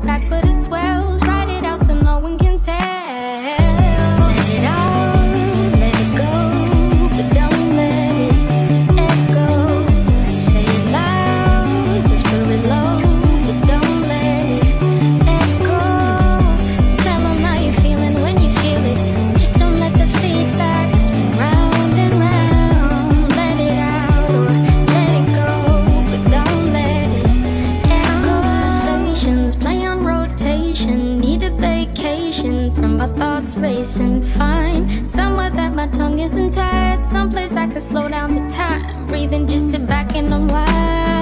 back, but it swells. Write it out so no one can tell. Let it out, let it go, but don't let it echo. Say it loud, whisper it low, but don't let it echo. Tell them how you're feeling when you feel it. Just don't let the feedback spin round and round. Let it out or let it go, but don't let it echo. Conversations play on rotation. Need a vacation from my thoughts racing. Find somewhere that my tongue isn't tied. Someplace I can slow down the time. Breathe and just sit back and unwind.